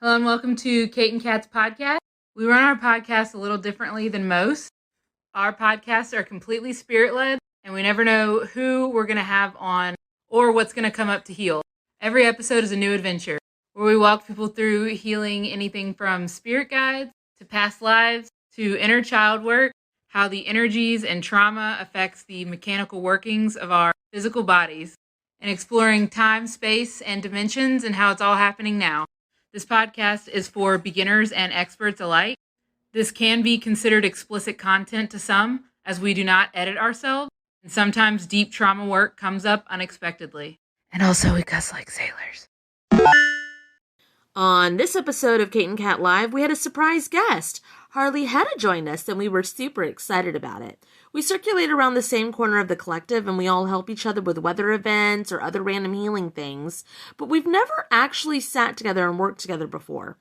Hello and welcome to Kate and Kat's podcast. We run our podcast a little differently than most. Our podcasts are completely spirit-led, and we never know who we're going to have on or what's going to come up to heal. Every episode is a new adventure, where we walk people through healing anything from spirit guides to past lives to inner child work, how the energies and trauma affects the mechanical workings of our physical bodies, and exploring time, space, and dimensions and how it's all happening now. This podcast is for beginners and experts alike. This can be considered explicit content to some, as we do not edit ourselves, and sometimes deep trauma work comes up unexpectedly. And also we cuss like sailors. On this episode of Kate and Kat Live, we had a surprise guest. Harley had joined us, and we were super excited about it. We circulate around the same corner of the collective, and we all help each other with weather events or other random healing things, but we've never actually sat together and worked together before.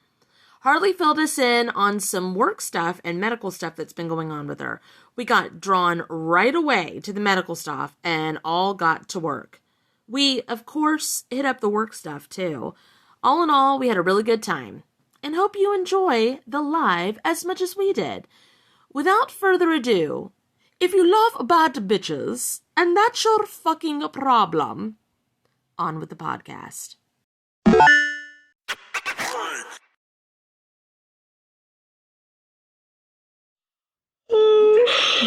Harley filled us in on some work stuff and medical stuff that's been going on with her. We got drawn right away to the medical stuff and all got to work. We, of course, hit up the work stuff too. All in all, we had a really good time, and hope you enjoy the live as much as we did. Without further ado, if you love bad bitches, and that's your fucking problem, on with the podcast.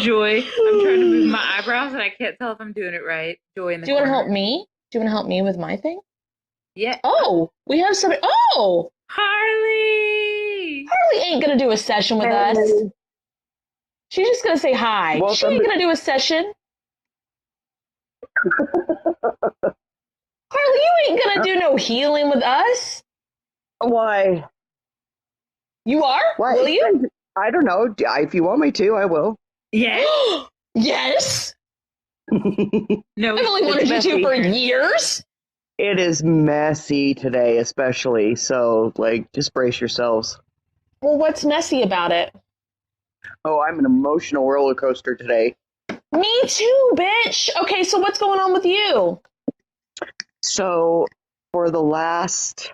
Joy, I'm trying to move my eyebrows and I can't tell if I'm doing it right. Joy in the Do you want to corner. help me? Do you want to help me with my thing? Yeah. Oh, we have somebody. Oh, Harley! Harley ain't going to do a session with us. She's just going to say hi. She ain't going to do a session. Harley, you ain't going to do no healing with us. Why? You are? Why? Will you? I don't know. If you want me to, I will. Yeah. Yes. No, I've only wanted you to for years. It is messy today, especially. So, just brace yourselves. Well, what's messy about it? Oh, I'm an emotional roller coaster today. Me too, bitch. Okay, so what's going on with you? So, for the last...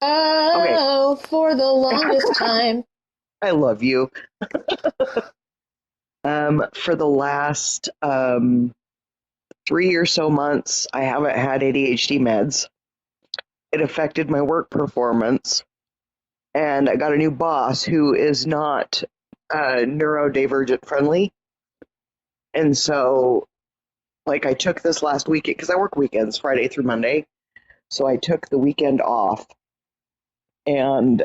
For the longest time. I love you. For the last 3 or so months, I haven't had ADHD meds. It affected my work performance. And I got a new boss who is not neurodivergent friendly. And so, I took this last weekend, because I work weekends, Friday through Monday. So I took the weekend off. And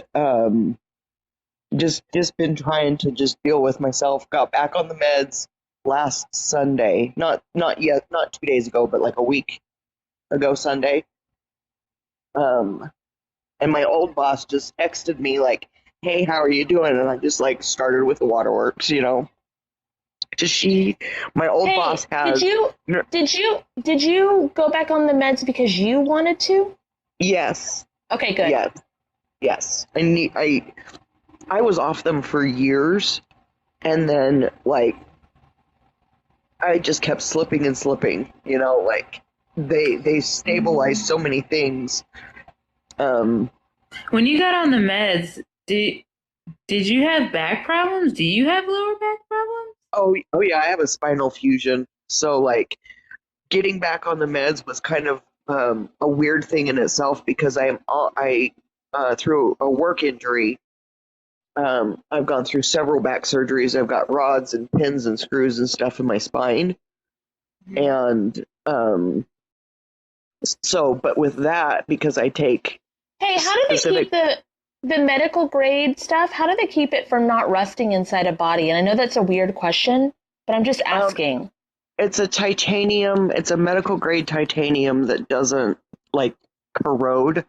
just been trying to just deal with myself. Got back on the meds last Sunday. Not 2 days ago, but a week ago Sunday. And my old boss just texted me hey, how are you doing? And I just started with the waterworks, my old boss has... Did you go back on the meds because you wanted to? Yes. Okay, good. Yes. I was off them for years, and then I just kept slipping and slipping, they stabilized so many things. When you got on the meds, did you have back problems? Do you have lower back problems? Oh yeah, I have a spinal fusion. So getting back on the meds was kind of a weird thing in itself, because I through a work injury, I've gone through several back surgeries. I've got rods and pins and screws and stuff in my spine. And but with that, because I take... Hey, how do they keep the medical grade stuff? How do they keep it from not rusting inside a body? And I know that's a weird question, but I'm just asking. It's a medical grade titanium that doesn't corrode.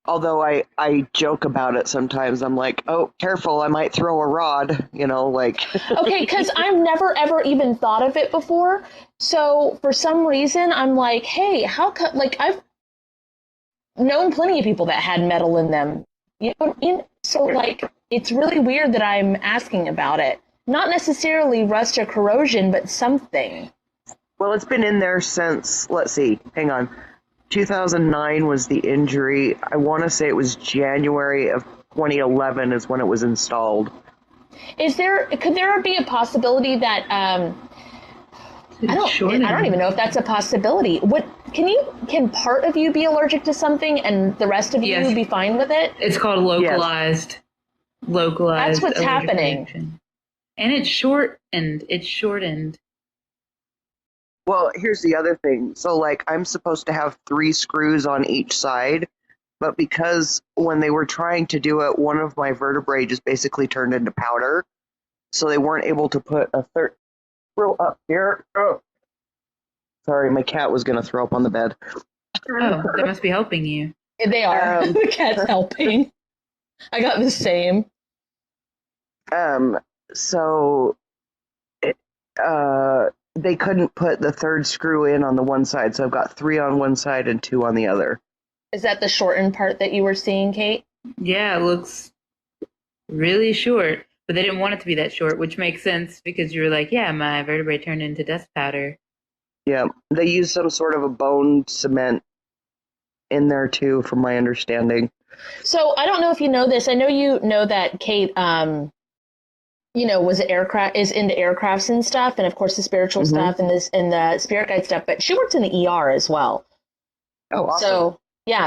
Although I joke about it sometimes. I'm like, oh, careful, I might throw a rod, Okay, because I've never, ever even thought of it before. So for some reason, I'm like, hey, how come, I've known plenty of people that had metal in them. You know what I mean? So, it's really weird that I'm asking about it. Not necessarily rust or corrosion, but something. Well, it's been in there since, let's see, hang on. 2009 was the injury. I want to say it was January of 2011 is when it was installed. Could there be a possibility that I don't even know if that's a possibility. Can part of you be allergic to something and the rest of you be fine with it? It's called localized. Yes. Localized. That's what's happening. Reaction. And it's shortened. Well, here's the other thing. So, like, I'm supposed to have 3 screws on each side, but because when they were trying to do it, one of my vertebrae just basically turned into powder, so they weren't able to put a third screw up here. Oh, sorry, my cat was going to throw up on the bed. Oh, that must be helping you. They are. The cat's helping. I got the same. So they couldn't put the third screw in on the one side, so I've got 3 on one side and 2 on the other. Is that the shortened part that you were seeing, Kate? Yeah, it looks really short, but they didn't want it to be that short, which makes sense because you were like, yeah, my vertebrae turned into dust powder. Yeah, they used some sort of a bone cement in there too, from my understanding. So I don't know if you know this. I know you know that Kate, is into aircrafts and stuff, and of course the spiritual stuff and the spirit guide stuff. But she works in the ER as well. Oh, awesome.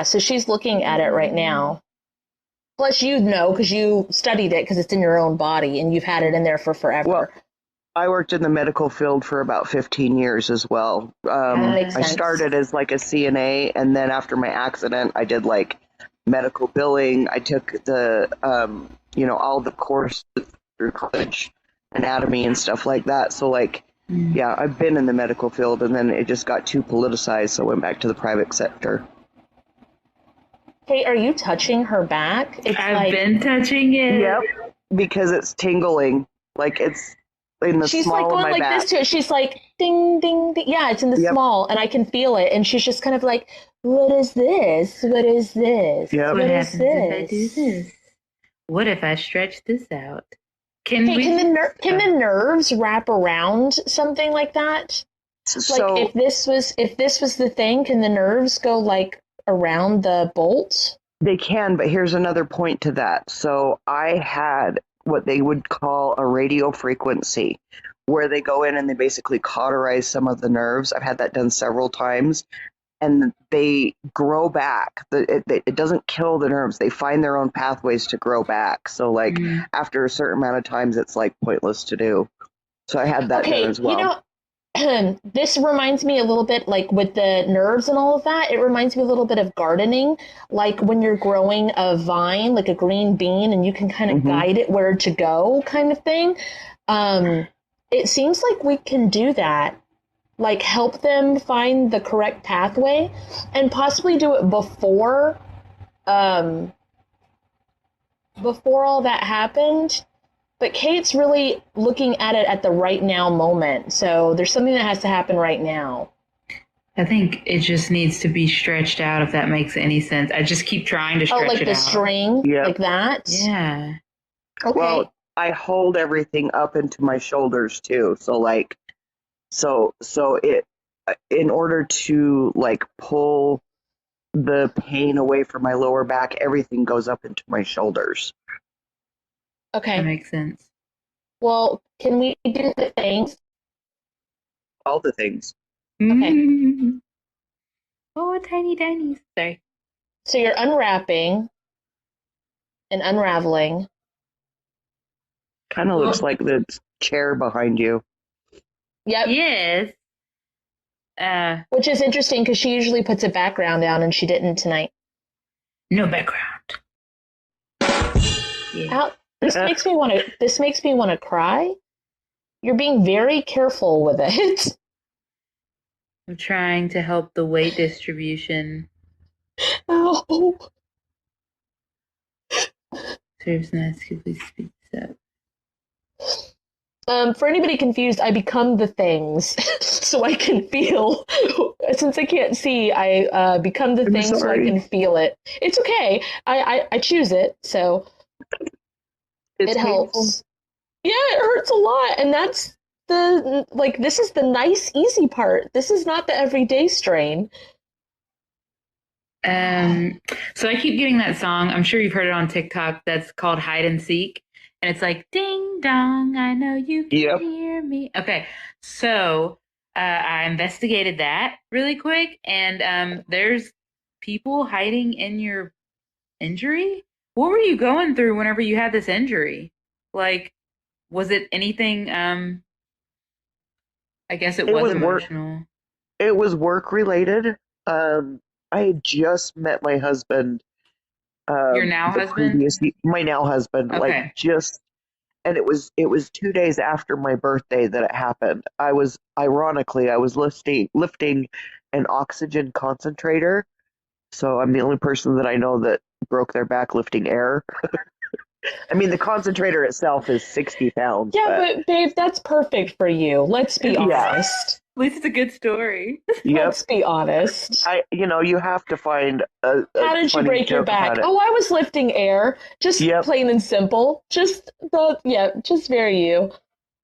So she's looking at it right now. Plus, because you studied it because it's in your own body and you've had it in there for forever. Well, I worked in the medical field for about 15 years as well. I started as like a CNA, and then after my accident, I did like medical billing. I took the, all the courses through college, anatomy and stuff like that. So yeah, I've been in the medical field, and then it just got too politicized, so I went back to the private sector. Hey, are you touching her back? I've been touching it. Yep, because it's tingling. Like it's in the she's small like going of my like back. this to it. She's like ding, ding, ding. Yeah, it's in the small, and I can feel it. And she's just kind of like, "What is this? What is this? Yep. What happens if I do this? What if I stretch this out? Can the nerves wrap around something like that? So, like if this was the thing, can the nerves go like around the bolt? They can, but here's another point to that. So I had what they would call a radio frequency, where they go in and they basically cauterize some of the nerves. I've had that done several times, and they grow back. It doesn't kill the nerves. They find their own pathways to grow back. So after a certain amount of times, it's like pointless to do. So I had that done as well. This reminds me a little bit, like with the nerves and all of that, it reminds me a little bit of gardening, like when you're growing a vine, like a green bean, and you can kind of guide it where to go kind of thing. It seems like we can do that, like help them find the correct pathway and possibly do it before all that happened. But Kate's really looking at it at the right now moment. So there's something that has to happen right now. I think it just needs to be stretched out, if that makes any sense. I just keep trying to stretch it out. Oh, like the string? Yep. Like that? Yeah. Okay. Well, I hold everything up into my shoulders too. So it, in order to pull the pain away from my lower back, everything goes up into my shoulders. Okay. That makes sense. Well, can we do the things? All the things. Okay. Oh, tiny. Sorry. So you're unwrapping and unraveling. Kind of looks like the chair behind you. Yep. Yes. Which is interesting because she usually puts a background down and she didn't tonight. No background. Yeah. This makes me want to cry. You're being very careful with it. I'm trying to help the weight distribution. Oh. Serves nice. Please speak up. For anybody confused, I become the things so I can feel. Since I can't see, I become the thing so I can feel it. It's okay. I choose it, so it helps. Painful. Yeah, it hurts a lot, and that's this is the nice, easy part. This is not the everyday strain. So I keep getting that song. I'm sure you've heard it on TikTok. That's called Hide and Seek. And it's like, ding dong, I know you can Yep. hear me. Okay. So I investigated that really quick. And there's people hiding in your injury. What were you going through whenever you had this injury? Like, was it anything? I guess it was emotional. It was work related. I had just met my husband. Your now husband? My now husband, Okay. and it was 2 days after my birthday that it happened. I was lifting an oxygen concentrator, so I'm the only person that I know that broke their back lifting air. I mean, the concentrator itself is 60 pounds. Yeah, but babe, that's perfect for you. Let's be honest. At least it's a good story. Yep. Let's be honest. You have to find a How did you break your back? Oh, I was lifting air. Just plain and simple. Just very you.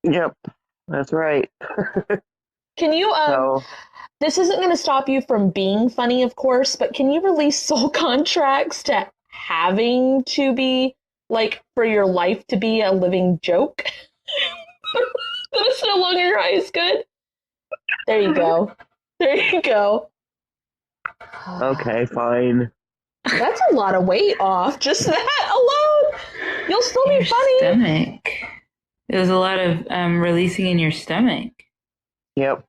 Yep, that's right. Can you this isn't going to stop you from being funny, of course, but can you release soul contracts to having to be, like, for your life to be a living joke? That it's no longer your highest good? There you go. There you go. Okay, fine. That's a lot of weight off. Just that alone. You'll still be funny. Stomach. It was a lot of releasing in your stomach. Yep.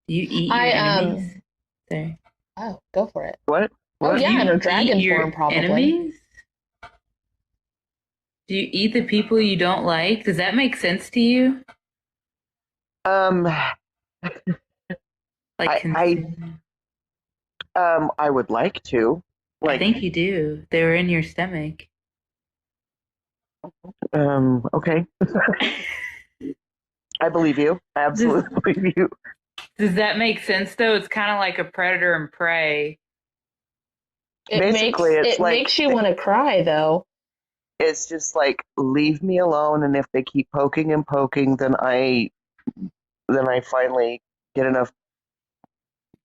Do you eat your enemies? Sorry. Oh, go for it. What? Oh, yeah, in her dragon form, probably. Enemies? Do you eat the people you don't like? Does that make sense to you? I would like to. I think you do. They were in your stomach. Okay. I believe you. I absolutely believe you. Does that make sense, though? It's kind of like a predator and prey. It makes you want to cry, though. It's just like, leave me alone, and if they keep poking and poking, then I finally get enough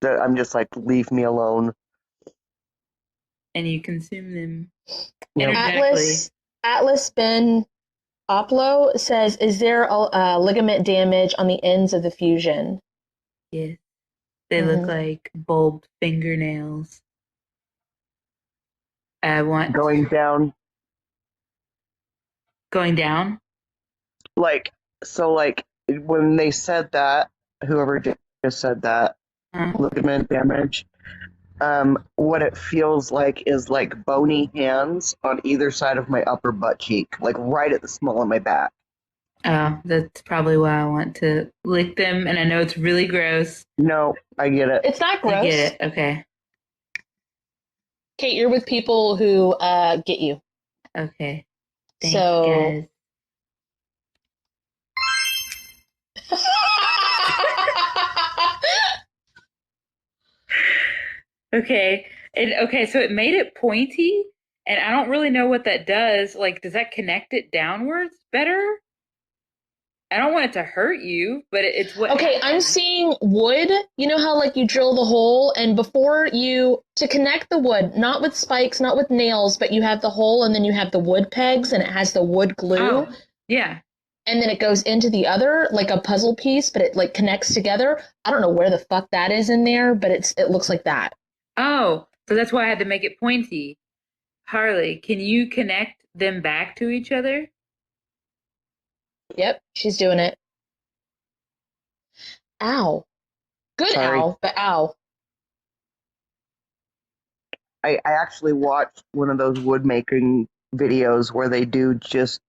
that I'm just like, leave me alone. And you consume them. Atlas Ben Oplo says, is there a ligament damage on the ends of the fusion? Yes. They look like bulbed fingernails. Going down. Going down? Like, when they said that, whoever just said that, ligament damage, what it feels like is like bony hands on either side of my upper butt cheek, like right at the small of my back. Oh, that's probably why I want to lick them, and I know it's really gross. No, I get it. It's not gross. I get it. Okay. Kate, you're with people who get you. Okay. Thanks, guys. Okay. So it made it pointy, and I don't really know what that does. Like, does that connect it downwards better? I don't want it to hurt you, but it's what. Okay, I'm seeing wood. You know how, like, you drill the hole, and to connect the wood, not with spikes, not with nails, but you have the hole, and then you have the wood pegs, and it has the wood glue. Oh, yeah. And then it goes into the other, like a puzzle piece, but it, like, connects together. I don't know where the fuck that is in there, but it looks like that. Oh, so that's why I had to make it pointy. Harley, can you connect them back to each other? Yep, she's doing it. Ow. Good. Sorry. Ow, but ow. I actually watched one of those wood making videos where they do just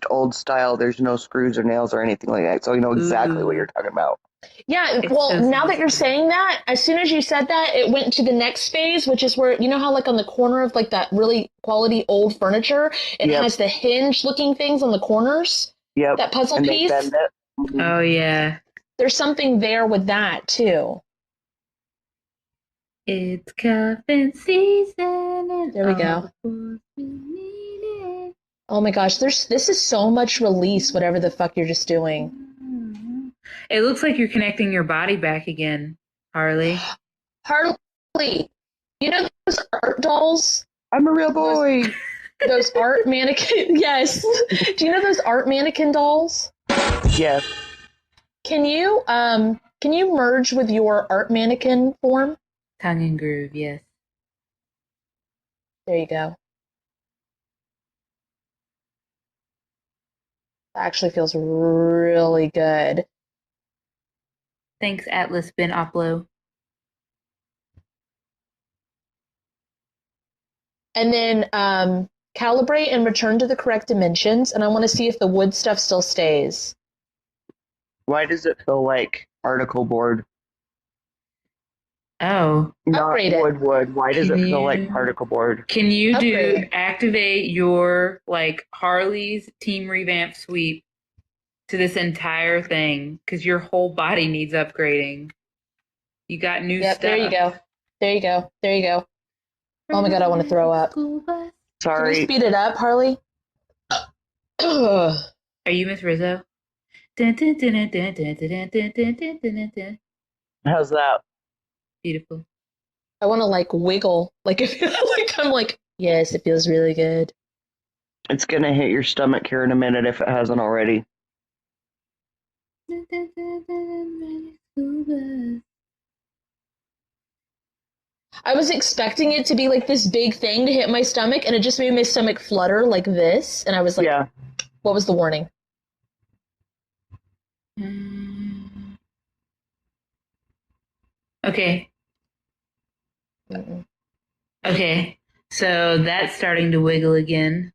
old style. There's no screws or nails or anything like that. So you know exactly what you're talking about. Yeah, well, now that you're saying that, as soon as you said that, it went to the next phase, which is where, you know how, like, on the corner of, like, that really quality old furniture, it has the hinge-looking things on the corners? Yep. That puzzle and piece? They bend it. Mm-hmm. Oh, yeah. There's something there with that, too. It's cuffing season. There we go. Oh, my gosh, this is so much release, whatever the fuck you're just doing. It looks like you're connecting your body back again, Harley. Harley, you know those art dolls? I'm a real boy. Those art mannequin. Yes. Do you know those art mannequin dolls? Yes. Can you merge with your art mannequin form? Tongue and groove, yes. There you go. That actually feels really good. Thanks, Atlas Ben Oplo. And then calibrate and return to the correct dimensions, and I want to see if the wood stuff still stays. Why does it feel like particle board? Oh. Not Upgrade it. wood. Why does it Can feel you- like particle board? Can you Upgrade. activate your like Harley's team revamp sweep to this entire thing? Because your whole body needs upgrading. You got new Yep, stuff. there you go. There you go. There you go. Oh my god, I want to throw up. Can you Sorry. speed it up, Harley? Ugh. Are you Miss Rizzo? How's that? Beautiful. I want to like wiggle. Like if like I'm like, yes, it feels really good. It's gonna hit your stomach here in a minute if it hasn't already. I was expecting it to be like this big thing to hit my stomach, and it just made my stomach flutter like this. And I was like, Yeah. what was the warning? Okay. Mm-mm. Okay. So that's starting to wiggle again.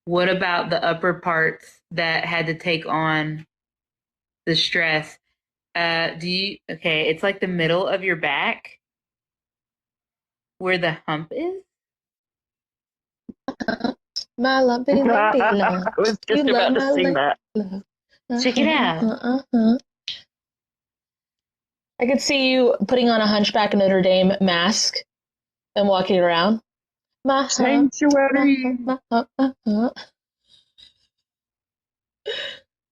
What about the upper parts that had to take on the stress? Okay, it's like the middle of your back where the hump is. My lumpy, lumpy love. I was just You about love to sing my that. Check it out. I could see you putting on a Hunchback of Notre Dame mask and walking around. My hump, Sanctuary. my hump, my hump.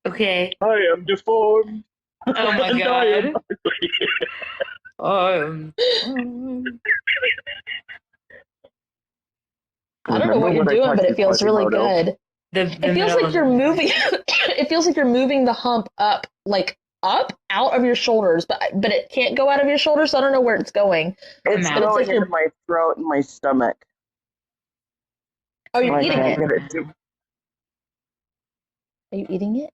Okay. I am deformed. Oh my And I am god. I don't know what you're doing, but it feels really good. The It feels middle like of- you're moving. It feels like you're moving the hump up, like up out of your shoulders, but it can't go out of your shoulders. So I don't know where it's going. It's But it's going like you're- into my throat and my stomach. Oh, you're I eating can't it. get it to. Are you eating it?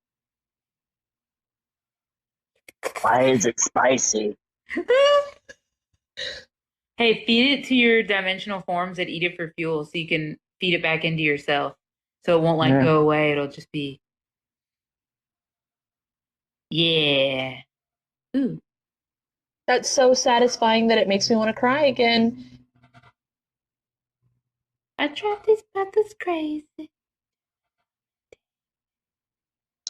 Why is it spicy? Hey, feed it to your dimensional forms that eat it for fuel so you can feed it back into yourself. So it won't like Yeah. go away. It'll just be. Yeah. Ooh. That's so satisfying that it makes me want to cry again. I tried this, but this crazy.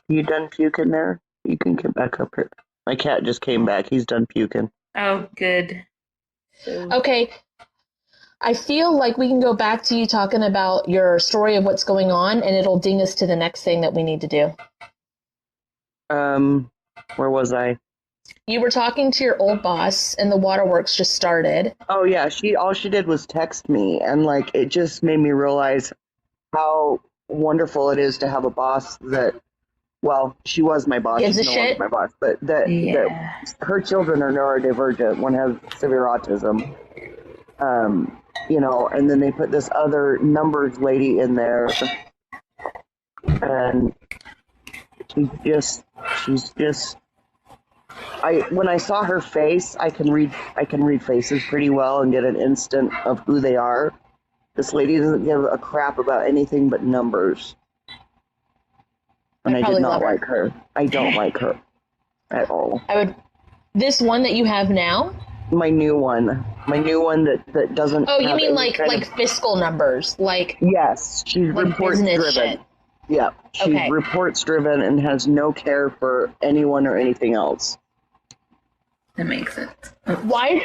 You done puking there? You can get back up here. My cat just came back. He's done puking. Oh, good. So, Okay. I feel like we can go back to you talking about your story of what's going on, and it'll ding us to the next thing that we need to do. Where was I? You were talking to your old boss, and the waterworks just started. Oh yeah, all she did was text me, and like it just made me realize how wonderful it is to have a boss that, well, she was my boss. Gives She's a no longer shit? my boss, but that yeah. her children are neurodivergent. One has severe autism. And then they put this other numbers lady in there, and she's just. When I saw her face, I can read faces pretty well and get an instant of who they are. This lady doesn't give a crap about anything but numbers. And I probably did not love her. like her. I don't like her at all. This one that you have now? My new one that doesn't. Oh, you have mean any like kind of- fiscal numbers, like Yes, she's like reports business driven. shit. Yeah, she's Okay. reports driven and has no care for anyone or anything else. That makes sense. Why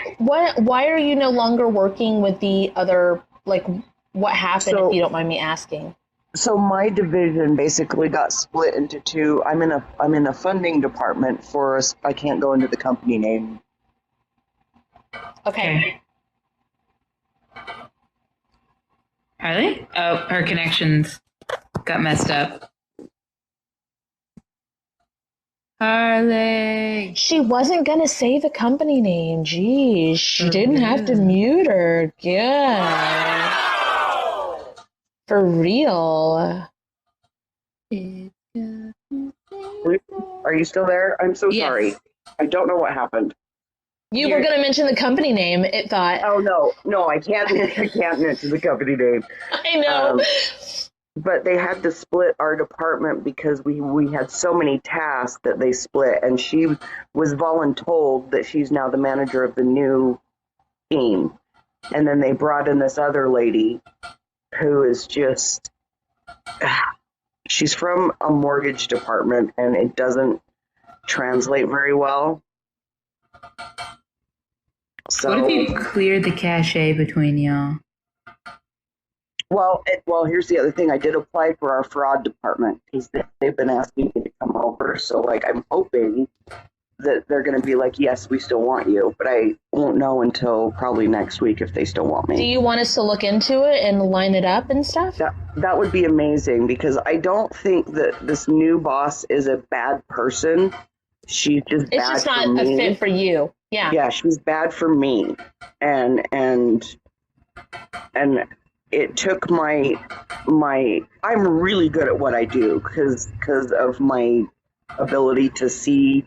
are you no longer working with the other, like, what happened, So- if you don't mind me asking? So my division basically got split into two. I'm in a funding department for I can't go into the company name. Okay. Harley? Oh, her connections got messed up. Harley. She wasn't going to say the company name. Geez, she didn't have to mute her. Good. For real. Are you still there? I'm so Yes. sorry. I don't know what happened. You were going to mention the company name, it thought. Oh, no, I can't mention the company name. I know. But they had to split our department because we had so many tasks that they split, and she was voluntold that she's now the manager of the new team. And then they brought in this other lady who is just, she's from a mortgage department, and it doesn't translate very well. So, What if you cleared the cachet between y'all? Well, here's the other thing. I did apply for our fraud department because they've been asking me to come over. So, like, I'm hoping that they're going to be like, yes, we still want you. But I won't know until probably next week if they still want me. Do you want us to look into it and line it up and stuff? That would be amazing because I don't think that this new boss is a bad person. She's just bad for me. It's just not a fit for you. Yeah. Yeah, she's bad for me. And it took my I'm really good at what I do because of my ability to see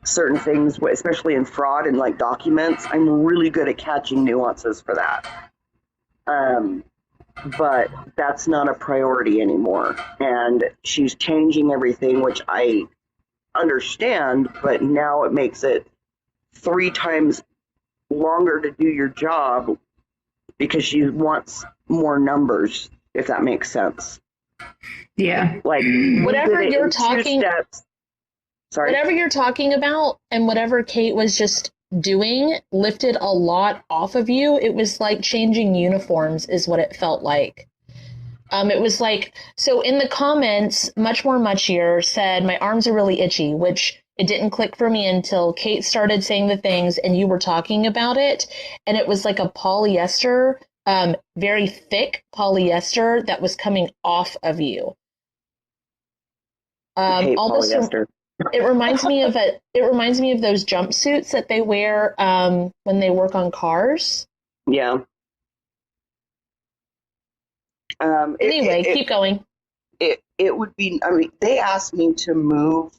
certain things, especially in fraud and like documents. I'm really good at catching nuances for that. But that's not a priority anymore. And she's changing everything, which I understand, but now it makes it 3 times longer to do your job because she wants more numbers, if that makes sense. Yeah. Like whatever you're talking, sorry. Whatever you're talking about and whatever Kate was just doing lifted a lot off of you. It was like changing uniforms is what it felt like. It was like, so in the comments, Much More Muchier said, my arms are really itchy, which it didn't click for me until Kate started saying the things and you were talking about it. And it was like a polyester, very thick polyester that was coming off of you. Polyester. It reminds me of those jumpsuits that they wear when they work on cars. Yeah. Anyway, keep going. It would be, I mean, they asked me to move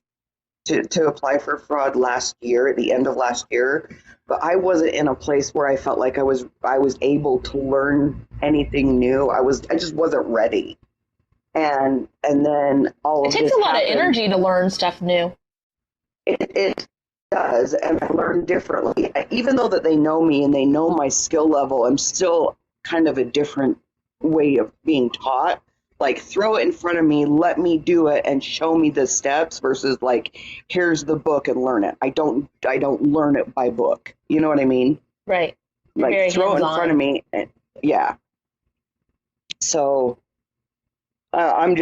to apply for fraud last year, at the end of last year, but I wasn't in a place where I felt like I was able to learn anything new. I just wasn't ready. And then all of this It takes a lot happened. of energy to learn stuff new. It does, and I learn differently. Even though that they know me and they know my skill level, I'm still kind of a different way of being taught. Like, throw it in front of me, let me do it, and show me the steps versus like, here's the book and learn it. I don't learn it by book. You know what I mean? Right. Like, very throw it in hands-on. front of me. Yeah. So I'm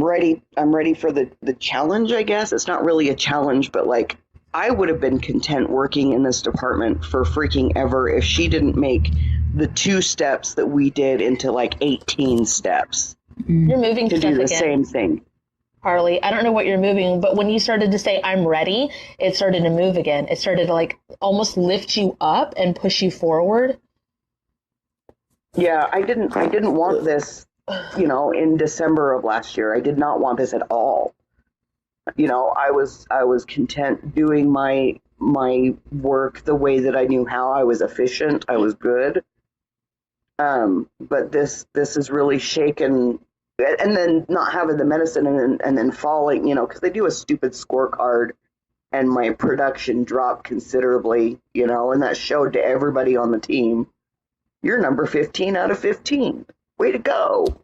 ready. I'm ready for the challenge, I guess. It's not really a challenge, but like, I would have been content working in this department for freaking ever if she didn't make the 2 steps that we did into like 18 steps. You're moving to stuff do the again, same thing. Harley. I don't know what you're moving, but when you started to say I'm ready, it started to move again. It started to like almost lift you up and push you forward. Yeah, I didn't want this, in December of last year. I did not want this at all. I was content doing my work the way that I knew how. I was efficient. I was good. But this is really shaken, and then not having the medicine and then falling, because they do a stupid scorecard, and my production dropped considerably, and that showed to everybody on the team. You're number 15 out of 15. Way to go.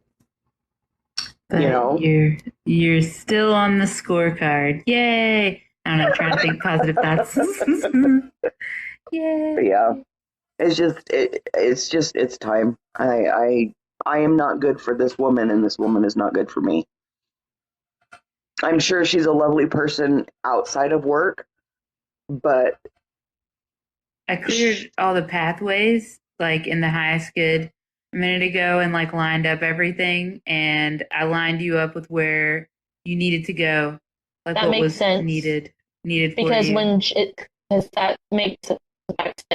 But you're still on the scorecard. Yay! I don't know, I'm trying to think positive thoughts. Yay! Yeah. It's time. I am not good for this woman, and this woman is not good for me. I'm sure she's a lovely person outside of work, but I cleared all the pathways, like in the high skid a minute ago, and like lined up everything. And I lined you up with where you needed to go, like That what makes was sense. needed for Because you. because that makes it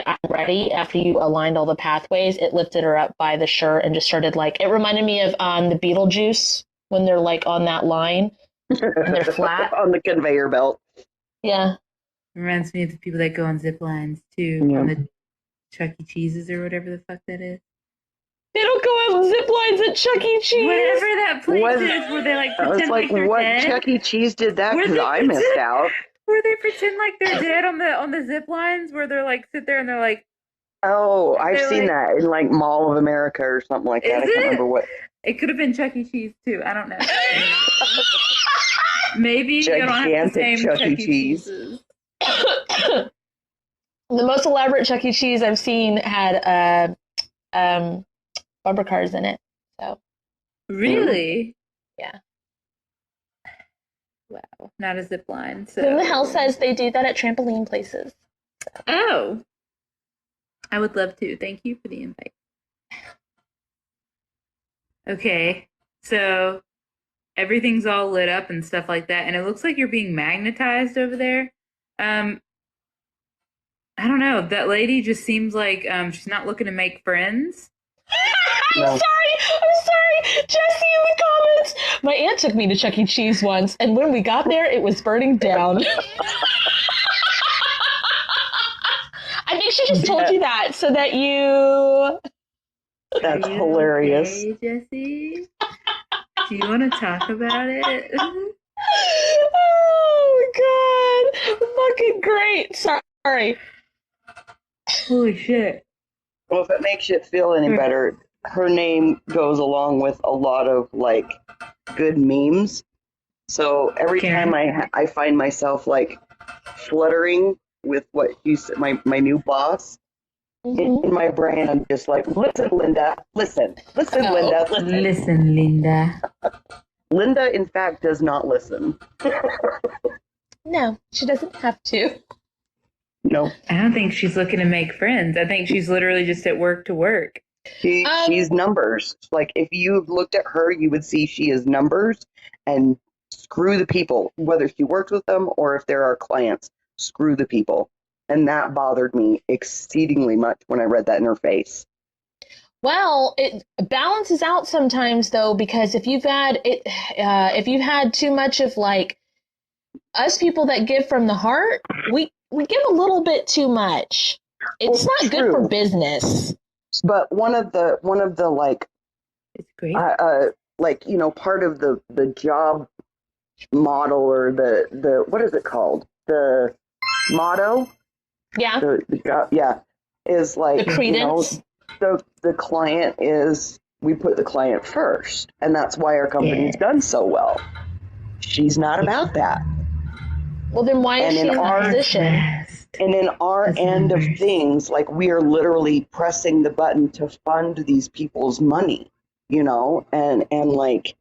I'm ready after you aligned all the pathways, it lifted her up by the shirt and just started like it reminded me of the Beetlejuice when they're like on that line and they're flat. On the conveyor belt. Yeah. Reminds me of the people that go on zip lines too, Yeah. on the Chuck E. Cheese's or whatever the fuck that is. They don't go on zip lines at Chuck E. Cheese. Whatever that place Was- is where they like I was pretend like, they're what? dead. Chuck E. Cheese did that Where because they I missed pretend- out. Where they pretend like they're dead on the zip lines, where they're like sit there and they're like, Oh, I've They're seen like- that in like Mall of America or something like that. I Is can't it? remember what. it could have been Chuck E. Cheese too. I don't know. Maybe you don't have the Gigantic same Chuck E. Cheese. The most elaborate Chuck E. Cheese I've seen had bumper cars in it. So Really? Yeah. Wow. Not a zip line. So. Who the hell says they do that at trampoline places? Oh. I would love to. Thank you for the invite. Okay. So everything's all lit up and stuff like that, and it looks like you're being magnetized over there. I don't know. That lady just seems like she's not looking to make friends. I'm sorry, Jesse in the comments. My aunt took me to Chuck E. Cheese once, and when we got there, it was burning down. I think she just told you that so that you. That's Are you hilarious. okay, Jesse? Do you want to talk about it? Oh my god, fucking great. Sorry. Holy shit. Well, if it makes you feel any better, her name goes along with a lot of like good memes. So every Karen? time I find myself like fluttering with what you said, my new boss, in my brain, I'm just like, listen, Linda, listen, Oh. Linda, listen. Listen, Linda. Linda, in fact, does not listen. No, she doesn't have to. No, I don't think she's looking to make friends. I think she's literally just at work to work. she's numbers. Like if you looked at her, you would see she is numbers, and screw the people, whether she works with them or if they're our clients. Screw the people. And that bothered me exceedingly much when I read that in her face. Well, it balances out sometimes though, because if you've had too much of like us people that give from the heart, we give a little bit too much. It's Well, not good for true. business. But one of the like It's great. like, you know, part of the job model or the what is it called? The motto? Yeah, The job, yeah, is like, the credence. You know, the client is, we put the client first, and that's why our company's done so well. She's not about that. Well, then why is And she in in that our- position? And in our As end of members. things, like we are literally pressing the button to fund these people's money, you know, and like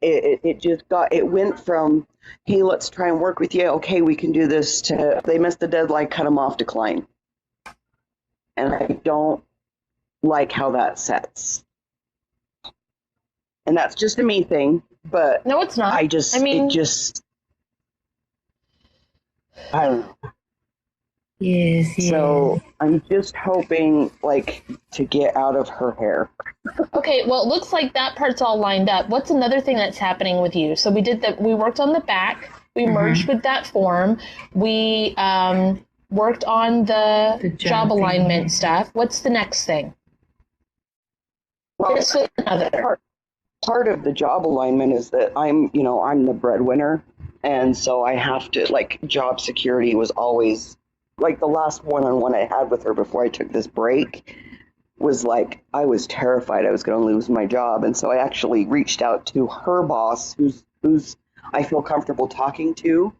it just it went from, hey, let's try and work with you. Okay, we can do this, to they missed the deadline, cut them off, decline. And I don't like how that sets. And that's just a me thing, but No, it's not. I just, I mean- I don't know. Yes, yes. So I'm just hoping, like, to get out of her hair. Okay, well, it looks like that part's all lined up. What's another thing that's happening with you? So we worked on the back. We merged with that form. We worked on the job job alignment thing. stuff. What's the next thing? Well, This was another. part of the job alignment is that I'm the breadwinner, and so I have to, like, job security was always, like, the last one-on-one I had with her before I took this break was like, I was terrified I was going to lose my job, and so I actually reached out to her boss, who's I feel comfortable talking to,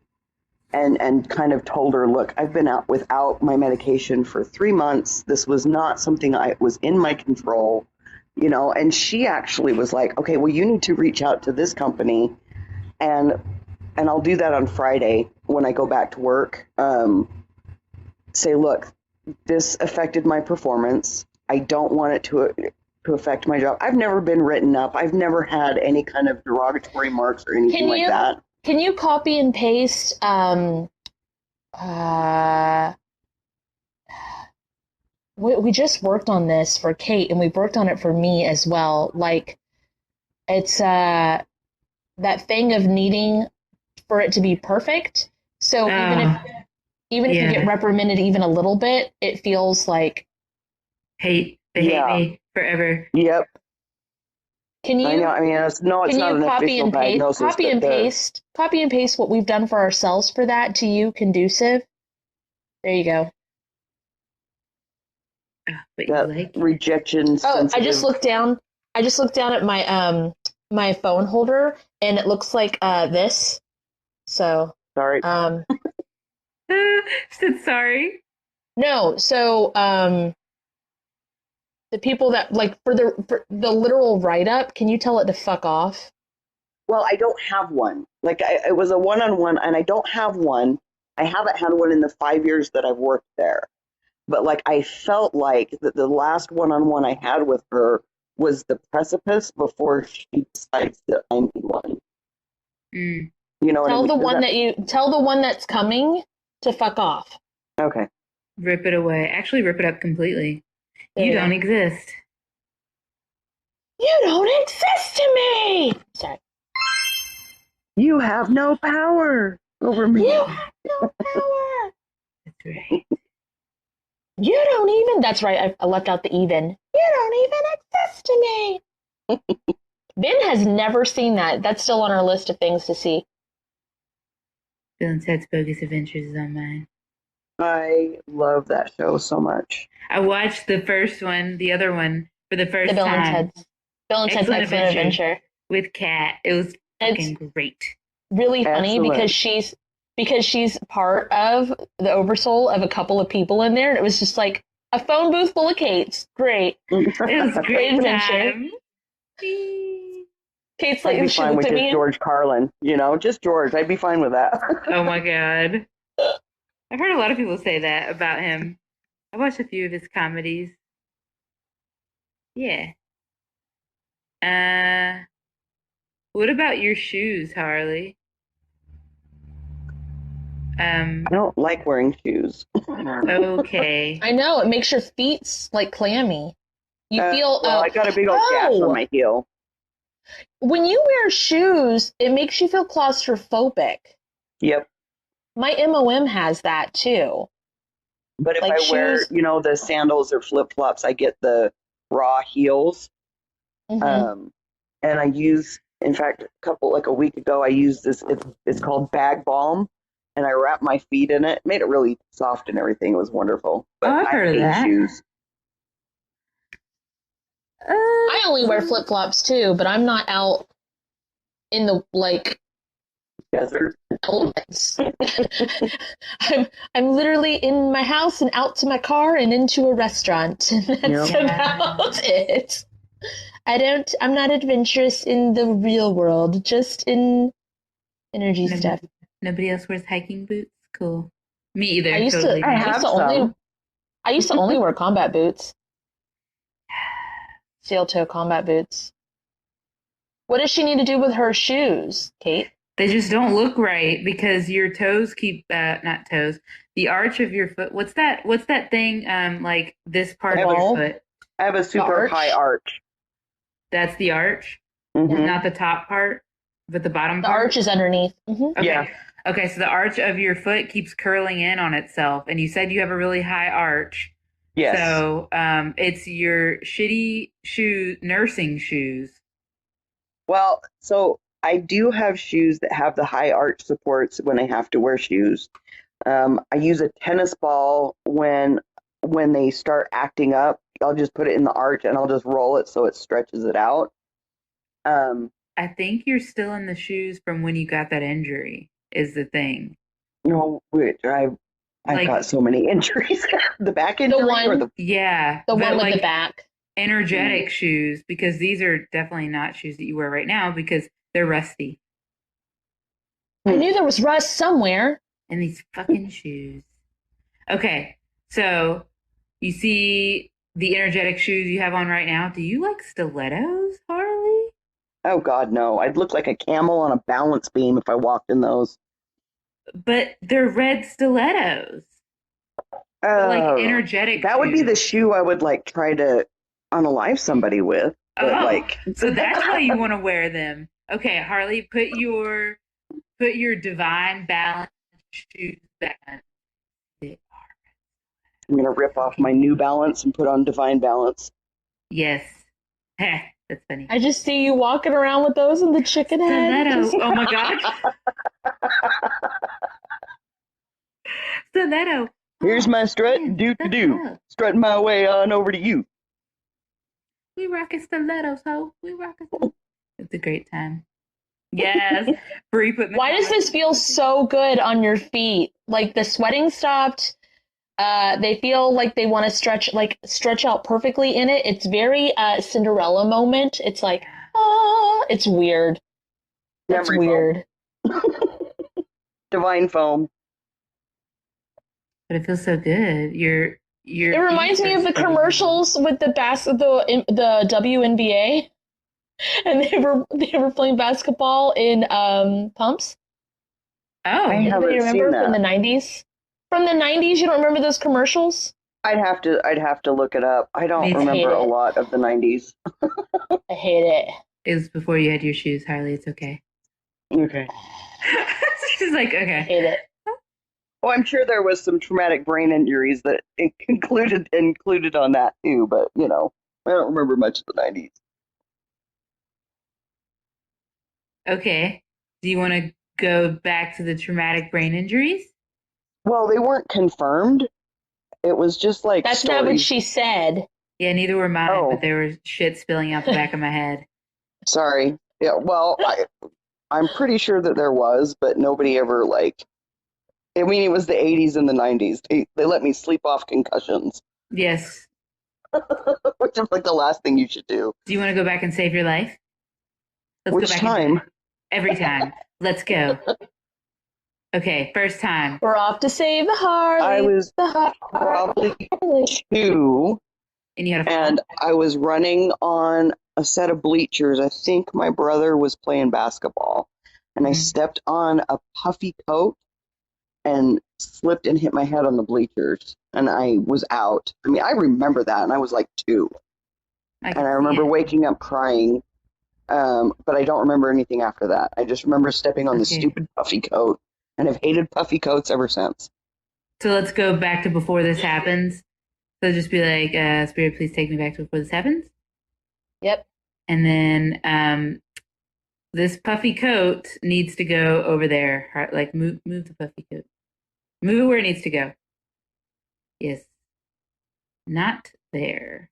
and kind of told her, look, I've been out without my medication for 3 months. This was not something I was in my control, you know, and she actually was like, okay, well, you need to reach out to this company, and I'll do that on Friday when I go back to work. Say, look, this affected my performance. I don't want it to affect my job. I've never been written up. I've never had any kind of derogatory marks or anything like that. Can you copy and paste we just worked on this for Kate, and we've worked on it for me as well. Like, it's that thing of needing for it to be perfect. So even if you get reprimanded even a little bit, it feels like they hate me forever. Yep. Can you? I know. I mean, it's not an official diagnosis. Copy and paste what we've done for ourselves for that to you, conducive. There you go. But you like rejection. Oh, I just looked down. At my my phone holder, and it looks like this. So sorry. Said sorry. No, so the people that like for the literal write up, can you tell it to fuck off? Well, I don't have one. Like it was a one-on-one, and I don't have one. I haven't had one in the 5 years that I've worked there. But like I felt like that the last one-on-one I had with her was the precipice before she decides that I need one. Mm. You know, tell the one that's coming to fuck off. Okay. Rip it away. Actually, rip it up completely. You don't exist. You don't exist to me. Sorry. You have no power over me. You have no power. That's right. You don't even. That's right. I left out the even. You don't even exist to me. Ben has never seen that. That's still on our list of things to see. Bill and Ted's Bogus Adventures is on mine. I love that show so much. I watched the first one, the other one, for the first time. Bill and Ted's Excellent Adventure. With Kat. It was fucking great. Really funny because she's part of the oversoul of a couple of people in there, and it was just like a phone booth full of Kates. Great. It was great adventure. Kate's like, I'd be fine with just George Carlin, just George. I'd be fine with that. Oh my God. I've heard a lot of people say that about him. I watched a few of his comedies. Yeah. What about your shoes, Harley? I don't like wearing shoes. Okay. I know, it makes your feet like clammy. You feel I got a big old gash on my heel. When you wear shoes, it makes you feel claustrophobic. Yep. My MOM has that too. But if I wear, the sandals or flip-flops, I get the raw heels. Mm-hmm. And I use, in fact, a week ago, I used this, it's called Bag Balm, and I wrapped my feet in it. Made it really soft and everything. It was wonderful. But I've heard of that. Shoes. I only wear flip-flops too, but I'm not out in the, desert. Elements. I'm literally in my house and out to my car and into a restaurant. And that's about it. I'm not adventurous in the real world, just in energy stuff. Nobody else wears hiking boots? Cool. Me either. I used to only wear combat boots. Steel toe combat boots. What does she need to do with her shoes, Kate? They just don't look right because your toes keep not toes. The arch of your foot. What's that thing? Like this part of your foot. I have a super high arch. That's the arch, not the top part, but the bottom part. The arch is underneath. Mm-hmm. Okay. Yeah. Okay, so the arch of your foot keeps curling in on itself, and you said you have a really high arch. Yes. So it's your shitty nursing shoes. Well, so I do have shoes that have the high arch supports when I have to wear shoes. I use a tennis ball when they start acting up. I'll just put it in the arch and I'll just roll it so it stretches it out. I think you're still in the shoes from when you got that injury is the thing. No, I've got so many injuries. The back injury the one with the back. Energetic shoes, because these are definitely not shoes that you wear right now because they're rusty. I knew there was rust somewhere. And these fucking shoes. Okay, so You see the energetic shoes you have on right now. Do you like stilettos, Harley? Oh God, no! I'd look like a camel on a balance beam if I walked in those. But they're red stilettos. They're like energetic That would be the shoes. shoe I would like try to unalive somebody with. But like, so that's why you want to wear them. Okay, Harley, put your divine balance shoes back on. I'm gonna rip off my New Balance and put on Divine Balance. Yes. Heh, that's funny. I just see you walking around with those in the chicken head. Stiletto. Oh my gosh. Stiletto. Here's my strut, man, do to that's do, up. strutting my way on over to you. We rockin' stilettos, ho. We rockin' stilettos. It's a great time. Yes. Bree put Why does this feel so good on your feet? Like the sweating stopped. They feel like they want to stretch out perfectly in it. It's very Cinderella moment. It's like, it's weird. That's Memory weird. Divine foam. But it feels so good. It reminds me of the commercials with the WNBA, and they were playing basketball in pumps. Oh, I haven't Anybody remember seen that. from the 90s? From the 90s, you don't remember those commercials? I'd have to look it up. I don't Me too. remember a lot of the 90s. I hate it. it was before you had your shoes, Harley. It's okay. Okay. She's like, I okay. hate it. Well, I'm sure there was some traumatic brain injuries that included on that too, but I don't remember much of the 90s. Okay. Do you want to go back to the traumatic brain injuries? Well, they weren't confirmed. It was just like That's stories. not what she said. Yeah, neither were mine, Oh. but there was shit spilling out the back of my head. Sorry. Yeah, well, I'm pretty sure that there was, but nobody ever I mean, it was the 80s and the 90s. They let me sleep off concussions, Yes. which is like the last thing you should do. Do you want to go back and save your life? Let's Which go back time? Every time. Let's go. Okay, first time. We're off to save the Harley. I was the probably Harley. 2, And you had a fall? and I was running on a set of bleachers. I think my brother was playing basketball, and I Mhm. stepped on a puffy coat and slipped and hit my head on the bleachers, and I was out. I mean, I remember that, and I was like 2. can And I see remember it. waking up crying, but I don't remember anything after that. I just remember stepping on the Okay. stupid puffy coat, and I've hated puffy coats ever since. So let's go back to before this happens. So just be like, Spirit, please take me back to before this happens. Yep. And then this puffy coat needs to go over there. Like move the puffy coat. Move it where it needs to go. Yes. Not there.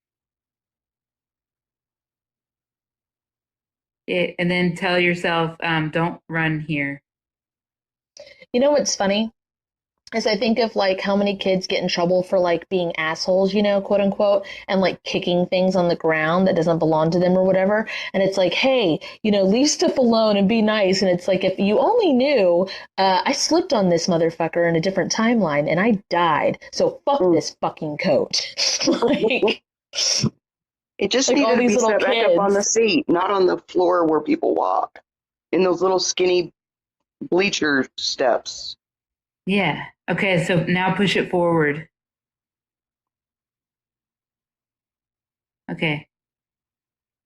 And then tell yourself, don't run here. You know what's funny? Is I think of how many kids get in trouble for being assholes, quote unquote, and kicking things on the ground that doesn't belong to them or whatever. And it's like, hey, leave stuff alone and be nice. And it's like, if you only knew, I slipped on this motherfucker in a different timeline and I died. So fuck this fucking coat. It just Like all needed to be these little set back up on the kids. seat, not on the floor where people walk, in those little skinny bleacher steps. Yeah. Okay, so now push it forward. Okay.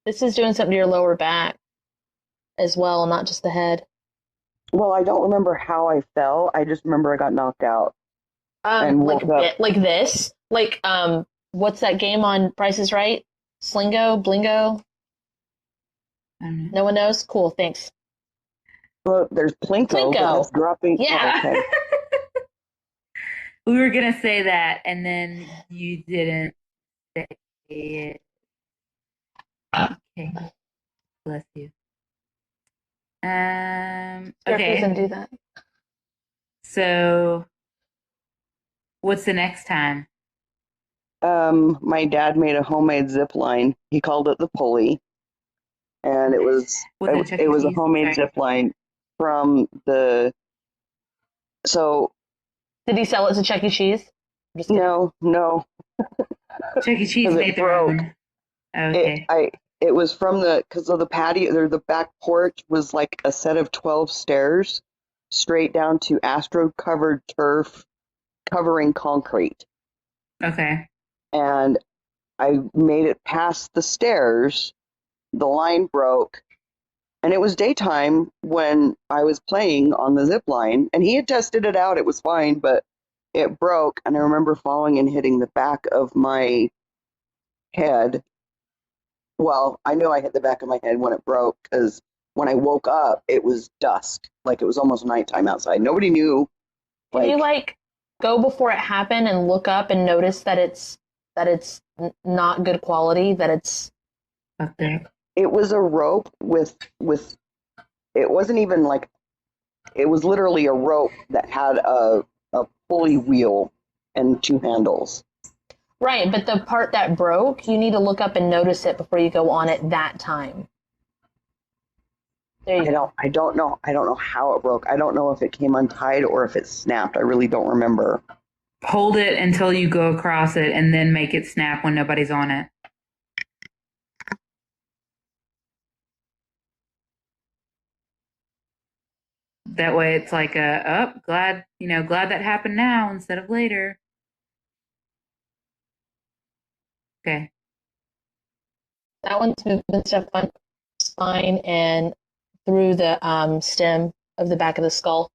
This is doing something to your lower back as well, not just the head. Well, I don't remember how I fell. I just remember I got knocked out. And woke up. Like this. What's that game on Price is Right? Slingo? Blingo? I don't know. No one knows? Cool, thanks. Well, there's Plinko. Plinko. But that's dropping. Yeah. Oh, okay. We were gonna say that, and then you didn't say it. Okay. Bless you. Jeff Okay. doesn't do that. So, what's the next time? My dad made a homemade zip line. He called it the pulley, and it was it was a homemade zip line from the. So Did he sell it to Chuck E. Cheese? Just kidding. No. Chuck E. Cheese 'Cause made it their broke. own. Okay. It was from because of the patio, or the back porch was like a set of 12 stairs straight down to astro-covered turf covering concrete. Okay. And I made it past the stairs, the line broke, and it was daytime when I was playing on the zip line, and he had tested it out, it was fine, but it broke, and I remember falling and hitting the back of my head. Well, I knew I hit the back of my head when it broke, because when I woke up, it was dusk, like it was almost nighttime outside. Nobody knew. Can you go before it happened and look up and notice that it's not good quality, that it's Okay. It was a rope with it wasn't even like, it was literally a rope that had a pulley wheel and two handles. right, but the part that broke, you need to look up and notice it before you go on it that time. There you go. I don't know how it broke. I don't know if it came untied or if it snapped. I really don't remember. Hold it until you go across it and then make it snap when nobody's on it. That way it's like glad that happened now instead of later. Okay. That one's moving stuff on spine and through the stem of the back of the skull.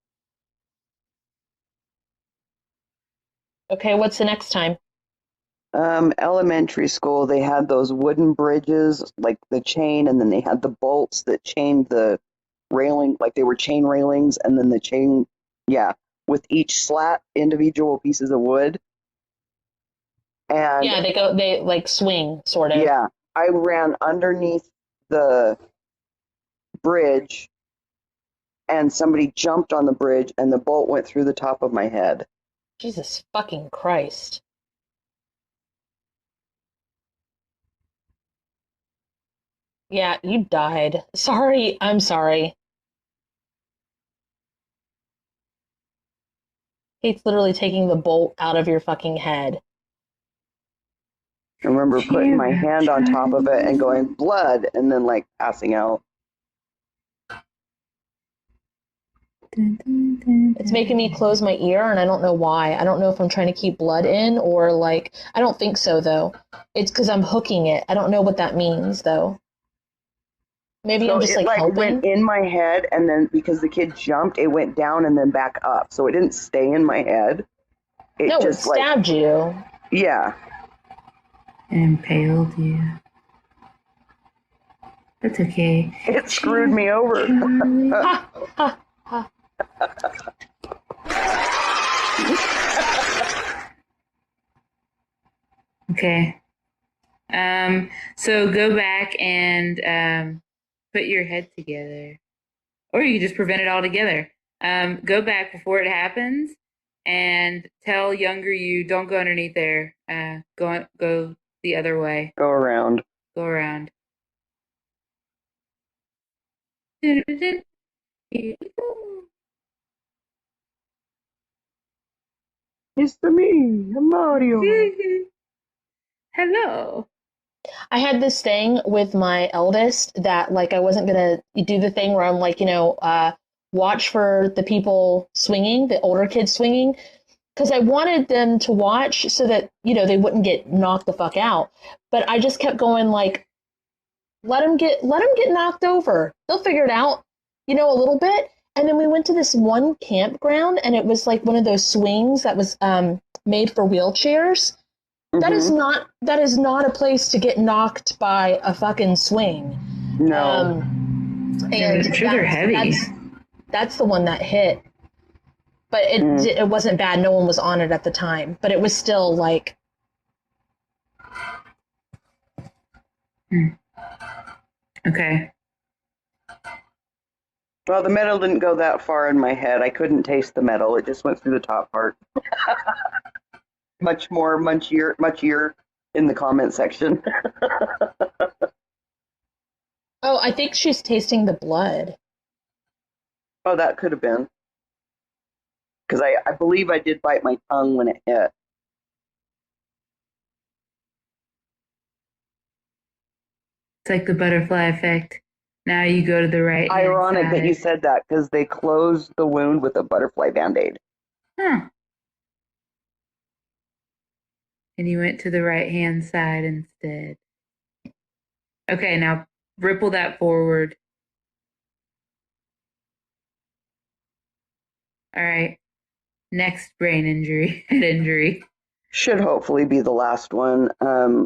Okay, what's the next time? Elementary school, they had those wooden bridges, like the chain, and then they had the bolts that chained the railing, like they were chain railings, and then the chain, with each slat, individual pieces of wood. And yeah, they like swing, sort of. Yeah, I ran underneath the bridge, and somebody jumped on the bridge, and the bolt went through the top of my head. Jesus fucking Christ. Yeah, you died. Sorry, I'm sorry. Kate's literally taking the bolt out of your fucking head. I remember putting my hand on top of it and going, blood, and then like passing out. It's making me close my ear, and I don't know why. I don't know if I'm trying to keep blood in or like, I don't think so though. It's because I'm hooking it. I don't know what that means though. Maybe So I'm just it helping. went in my head, and then because the kid jumped, it went down and then back up. So it didn't stay in my head. It just stabbed you. Yeah. Impaled you. That's okay. It screwed me over. Ha, ha, ha. Okay. So go back and put your head together. Or you can just prevent it altogether. Go back before it happens and tell younger you, don't go underneath there. Go the other way. Go around. Go around. It's me, Mario. Hello. I had this thing with my eldest that like I wasn't gonna do the thing where I'm like, watch for the people swinging, the older kids swinging, because I wanted them to watch so that they wouldn't get knocked the fuck out. But I just kept going like, let them get knocked over. They'll figure it out, a little bit. And then we went to this one campground, and it was like one of those swings that was made for wheelchairs. Mm-hmm. That is not a place to get knocked by a fucking swing. No. And I'm sure they're heavy. That's the one that hit. But it wasn't bad. No one was on it at the time. But it was still like... Okay. Well, the metal didn't go that far in my head. I couldn't taste the metal. It just went through the top part. Munchier in the comment section. Oh, I think she's tasting the blood. Oh, that could have been. Because I believe I did bite my tongue when it hit. It's like the butterfly effect. Now you go to the right. Ironic that you said that, because they closed the wound with a butterfly Band-Aid. Huh. And you went to the right-hand side instead. Okay, now ripple that forward. All right. Next brain injury, head injury. Should hopefully be the last one. I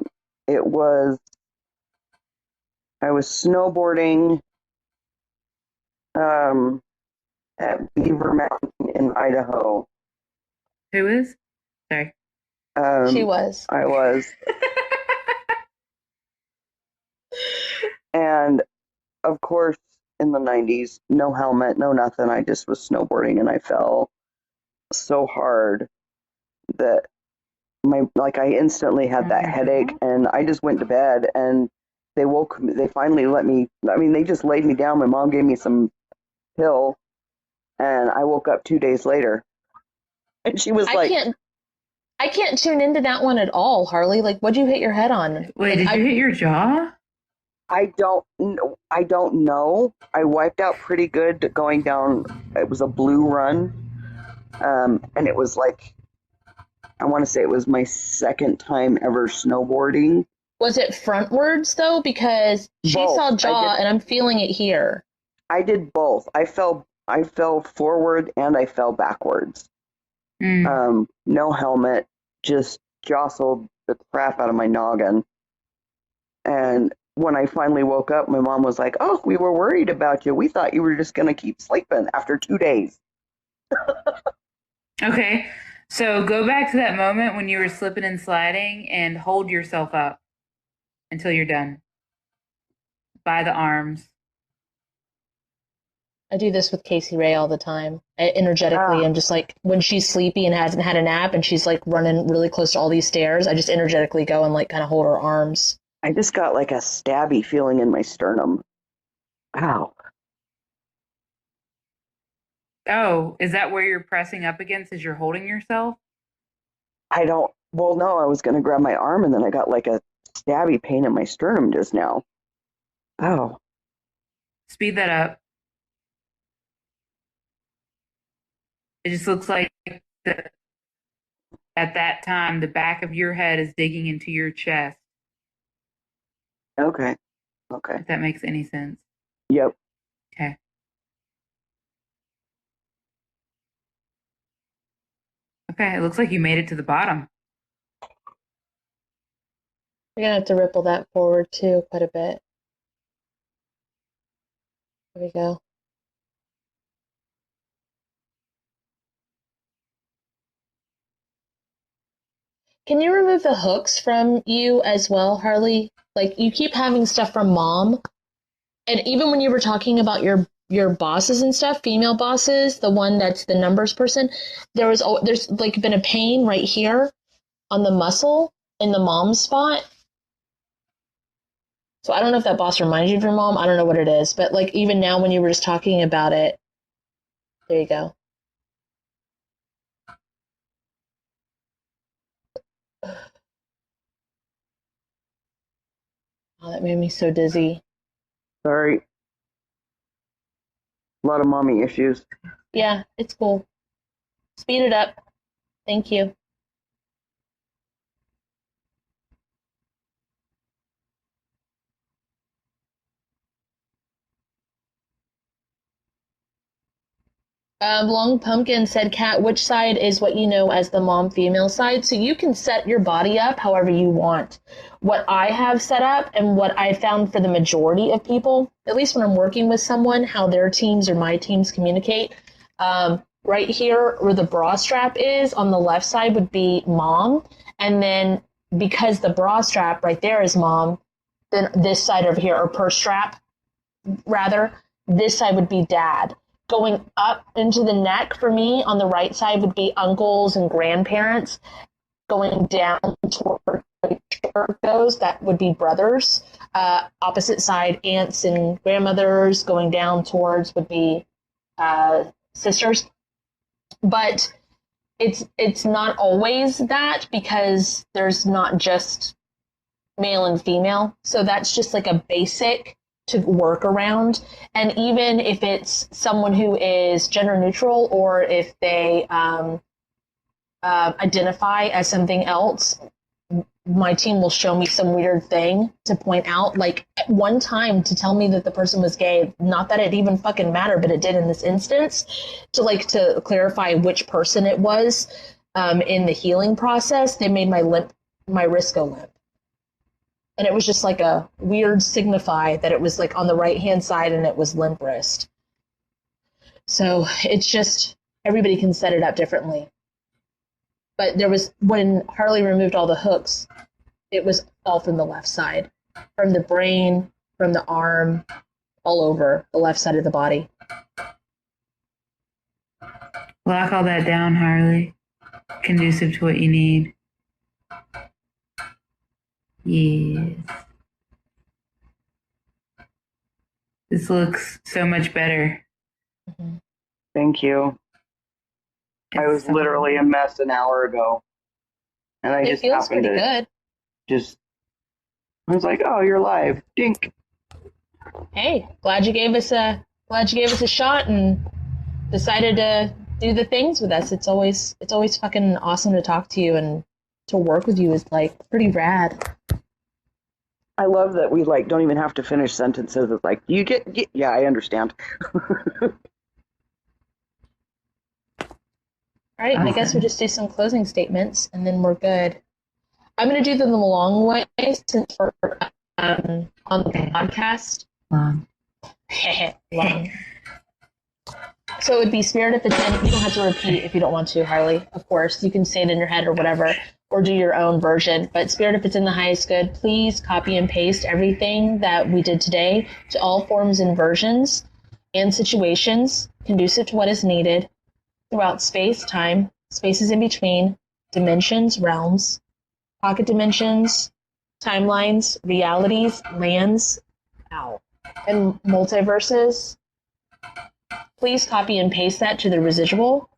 was snowboarding at Beaver Mountain in Idaho. Who is? Sorry. She was. I was. And of course, in the 90s, no helmet, no nothing. I just was snowboarding and I fell so hard that I instantly had that headache, and I just went to bed, and they finally let me, they just laid me down. My mom gave me some pill, and I woke up 2 days later. And she was I can't tune into that one at all, Harley. Like, what'd you hit your head on? Wait, did you hit your jaw? I don't know. I wiped out pretty good going down. It was a blue run. And it was I want to say it was my second time ever snowboarding. Was it frontwards though? Because she Both. saw jaw and I'm feeling it here. I did both. I fell forward and I fell backwards. No helmet, just jostled the crap out of my noggin. And when I finally woke up, my mom was like, "Oh, we were worried about you. We thought you were just going to keep sleeping after 2 days." Okay, so go back to that moment when you were slipping and sliding and hold yourself up until you're done. By the arms. I do this with Casey Ray all the time. Energetically, I'm just like, when she's sleepy and hasn't had a nap and she's like running really close to all these stairs, I just energetically go and like kind of hold her arms. I just got like a stabby feeling in my sternum. Ow. Oh, is that where you're pressing up against as you're holding yourself? No, I was going to grab my arm and then I got like a stabby pain in my sternum just now. Oh. Speed that up. It just looks like at that time, the back of your head is digging into your chest. Okay. If that makes any sense. Yep. Okay. Okay, it looks like you made it to the bottom. You're going to have to ripple that forward too quite a bit. There we go. Can you remove the hooks from you as well, Harley? Like, you keep having stuff from mom. And even when you were talking about your bosses and stuff, female bosses, the one that's the numbers person, there's like been a pain right here on the muscle in the mom spot. So I don't know if that boss reminds you of your mom. I don't know what it is. But like even now when you were just talking about it, there you go. Oh, that made me so dizzy. Sorry. A lot of mommy issues. Yeah, it's cool. Speed it up. Thank you. Long Pumpkin said, Kat, which side is what you know as the mom female side? So you can set your body up however you want. What I have set up and what I found for the majority of people, at least when I'm working with someone, how their teams or my teams communicate, right here where the bra strap is on the left side would be mom. And then because the bra strap right there is mom, then this side over here, or purse strap, rather, this side would be dad. Going up into the neck for me on the right side would be uncles and grandparents. Going down toward where the goes, that would be brothers. Opposite side, aunts and grandmothers. Going down towards would be sisters. But it's not always that, because there's not just male and female. So that's just like a basic to work around. And even if it's someone who is gender neutral or if they identify as something else, my team will show me some weird thing to point out. Like at one time to tell me that the person was gay, not that it even fucking mattered, but it did in this instance, to clarify which person it was in the healing process. They made my wrist go limp. And it was just like a weird signify that it was like on the right hand side and it was limp wrist. So it's just, everybody can set it up differently. But there was, when Harley removed all the hooks, it was all from the left side, from the brain, from the arm, all over the left side of the body. Lock all that down, Harley. Conducive to what you need. Yes. This looks so much better. Mm-hmm. Thank you. I was literally a mess an hour ago. And I just feels happened pretty to good. I was like, oh, you're live. Dink. Hey, glad you gave us a shot and decided to do the things with us. It's always fucking awesome to talk to you, and to work with you is like pretty rad. I love that we like don't even have to finish sentences. It's like, you get yeah, I understand. All right, I guess we'll just do some closing statements, and then we're good. I'm going to do them the long way since we're on the podcast. Long. Long. So it would be spirit if it's in. You don't have to repeat if you don't want to, Harley. Of course, you can say it in your head or whatever, or do your own version. But spirit if it's in the highest good, please copy and paste everything that we did today to all forms and versions and situations conducive to what is needed throughout space, time, spaces in between, dimensions, realms, pocket dimensions, timelines, realities, lands, and multiverses. Please copy and paste that to the residual.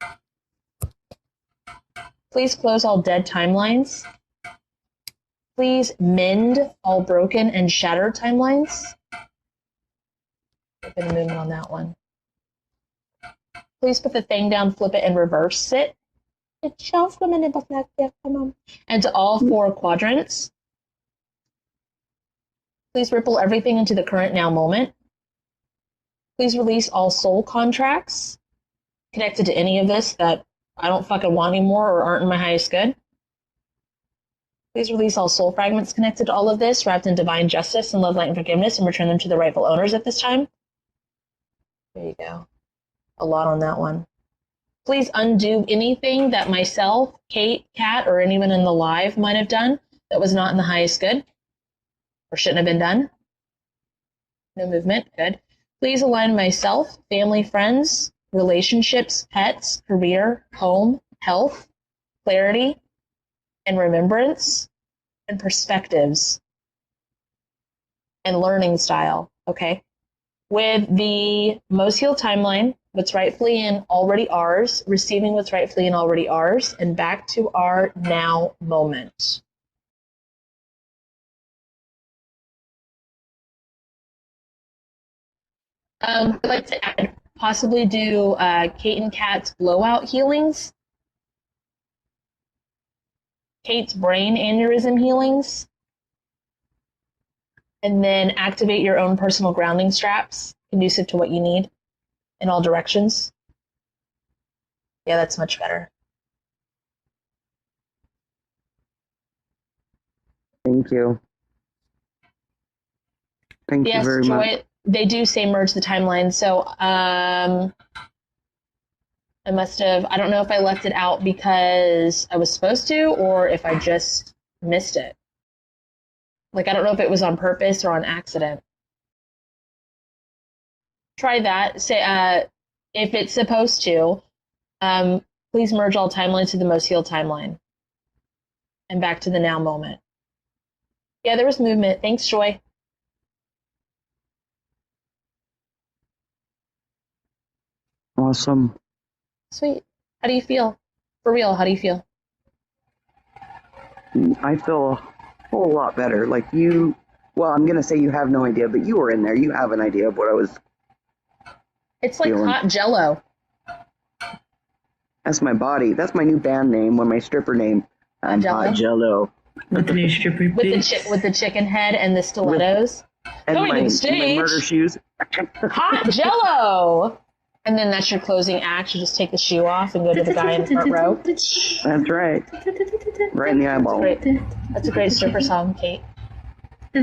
Please close all dead timelines. Please mend all broken and shattered timelines. A bit of movement on that one. Please put the thing down, flip it, and reverse it. And to all four quadrants. Please ripple everything into the current now moment. Please release all soul contracts connected to any of this that I don't fucking want anymore or aren't in my highest good. Please release all soul fragments connected to all of this, wrapped in divine justice and love, light, and forgiveness, and return them to the rightful owners at this time. There you go. A lot on that one. Please undo anything that myself, Kate, Kat, or anyone in the live might have done that was not in the highest good or shouldn't have been done. No movement. Good. Please align myself, family, friends, relationships, pets, career, home, health, clarity, and remembrance, and perspectives, and learning style, okay? With the most healed timeline, what's rightfully in already ours, receiving what's rightfully in already ours, and back to our now moment. I'd like to add, possibly do Kate and Kat's blowout healings, Kate's brain aneurysm healings, and then activate your own personal grounding straps conducive to what you need in all directions. Yeah, that's much better. Thank you. Thank you very much. They do say merge the timeline, so I must have, I don't know if I left it out because I was supposed to or if I just missed it. Like, I don't know if it was on purpose or on accident. Try that. Say, if it's supposed to, please merge all timelines to the most healed timeline. And back to the now moment. Yeah, there was movement. Thanks, Joy. Awesome. Sweet. How do you feel? For real, how do you feel? I feel whole lot better. Like well, I'm going to say you have no idea, but you were in there. You have an idea of what I was It's like feeling. hot Jello. That's my body. That's my new band name, my stripper name. I'm Hot Jello. With the new stripper boots. With the chicken head and the stilettos. And Coming to the my stage. murder shoes. Hot Jello! And then that's your closing act. You just take the shoe off and go to the guy in the front row. That's right. Right in the eyeball. That's a great stripper song, Kate. Oh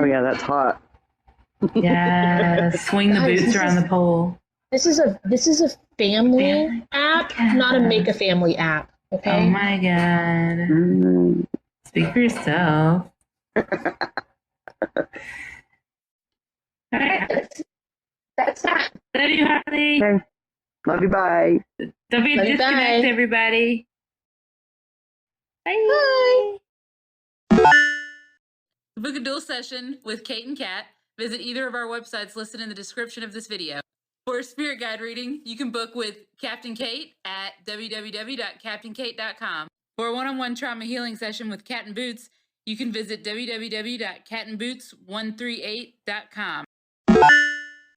yeah, that's hot. Yeah, swing the boots around the pole. This is a family app, not a make a family app. Okay. Oh my god. Speak for yourself. All right. That's that. Love you, Harley. Okay. Love you. Bye. Don't be a Love you, disconnect, bye. everybody. Bye. Bye. To book a dual session with Kate and Kat, visit either of our websites listed in the description of this video. For a spirit guide reading, you can book with Captain Kate at www.captainkate.com. For a one-on-one trauma healing session with Cat and Boots, you can visit www.catandboots138.com.